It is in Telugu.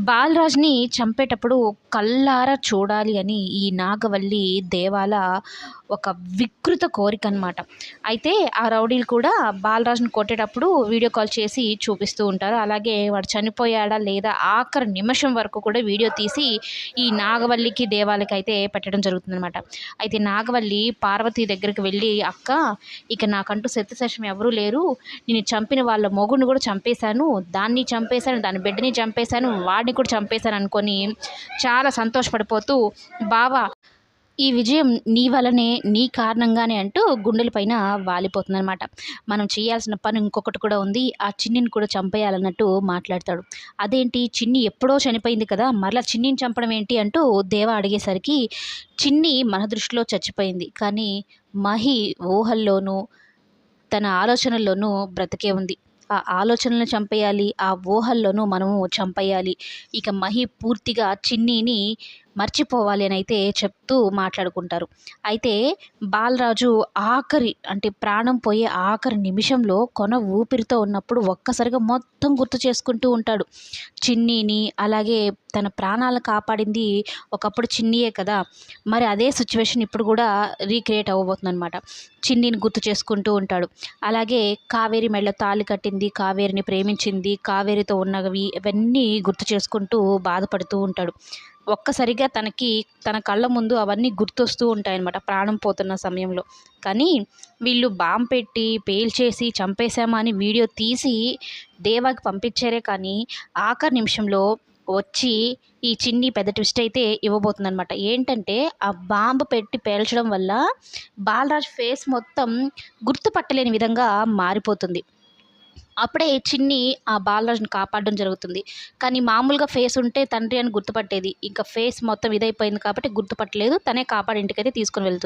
బాలరాజ్‌ని చంపేటప్పుడు కళ్ళారా చూడాలి అని ఈ నాగవల్లి దేవాల ఒక వికృత కోరికనమాట. అయితే ఆ రౌడీలు కూడా బాలరాజ్‌ని కొట్టేటప్పుడు వీడియో కాల్ చేసి చూపిస్తూ ఉంటారు. అలాగే వాడు చనిపోయాడా లేదా ఆఖరి నిమిషం వరకు కూడా వీడియో తీసి ఈ నాగవల్లికి, దేవాలకైతే పెట్టడం జరుగుతుందనమాట. అయితే నాగవల్లి పార్వతి దగ్గరికి వెళ్ళి, "అక్క, ఇక నాకంటూ శత్రుశేషం ఎవరూ లేరు. నేను చంపిన వాళ్ళ మొగుడిని కూడా చంపేశాను. దాన్ని చంపేశాను, దాని బిడ్డని చంపేశాను, వాడిని కూడా చంపేశాను" అనుకోని చాలా సంతోషపడిపోతూ, "బావ, ఈ విజయం నీ వల్లనే, నీ కారణంగానే" అంటూ గుండెల పైన వాలిపోతుందనమాట. మనం చేయాల్సిన పని ఇంకొకటి కూడా ఉంది. ఆ చిన్నిని కూడా చంపేయాలన్నట్టు మాట్లాడతాడు. "అదేంటి, చిన్ని ఎప్పుడో చనిపోయింది కదా! మరలా చిన్నిని చంపడం ఏంటి?" అంటూ దేవ అడిగేసరికి, చిన్ని మన దృష్టిలో చచ్చిపోయింది. కానీ మహి ఊహల్లోనూ, తన ఆలోచనల్లోనూ బ్రతికే ఉంది. ఆ ఆలోచనలను చంపేయాలి. ఆ ఊహల్లోనూ మనము చంపేయాలి. ఇక మహి పూర్తిగా చిన్నీని మర్చిపోవాలి అనైతే చెప్తూ మాట్లాడుకుంటారు. అయితే బాలరాజు అంటే ప్రాణం పోయే ఆఖరి నిమిషంలో కొన ఊపిరితో ఉన్నప్పుడు ఒక్కసారిగా మొత్తం గుర్తు చేసుకుంటూ ఉంటాడు. చిన్నీని, అలాగే తన ప్రాణాలను కాపాడింది ఒకప్పుడు చిన్నియే కదా! మరి అదే సిచ్యువేషన్ ఇప్పుడు కూడా రీక్రియేట్ అవ్వబోతుందనమాట. చిన్నిని గుర్తు చేసుకుంటూ ఉంటాడు. అలాగే కావేరి మెడలో తాళి కట్టింది, కావేరిని ప్రేమించింది, కావేరితో ఉన్నవి ఇవన్నీ గుర్తు చేసుకుంటూ బాధపడుతూ ఉంటాడు. ఒక్కసారిగా తన కళ్ళ ముందు అవన్నీ గుర్తొస్తూ ఉంటాయన్నమాట ప్రాణం పోతున్న సమయంలో. కానీ వీళ్ళు బాంబ్ పెట్టి, పేల్చేసి చంపేశామా అని వీడియో తీసి దేవాకి పంపించారే కానీ, ఆఖరి నిమిషంలో వచ్చి ఈ చిన్ని పెద్ద ట్విస్ట్ అయితే ఇవ్వబోతుందనమాట. ఏంటంటే, ఆ బాంబ్ పెట్టి పేల్చడం వల్ల బాలరాజ్ ఫేస్ మొత్తం గుర్తుపట్టలేని విధంగా మారిపోతుంది. అప్పుడే చిన్ని ఆ బాలరాజుని కాపాడడం జరుగుతుంది. కానీ మామూలుగా ఫేస్ ఉంటే తండ్రి అని గుర్తుపట్టేది. ఇంకా ఫేస్ మొత్తం ఇదైపోయింది కాబట్టి గుర్తుపట్టలేదు. తనే కాపాడి ఇంటికైతే తీసుకొని వెళ్తుంది.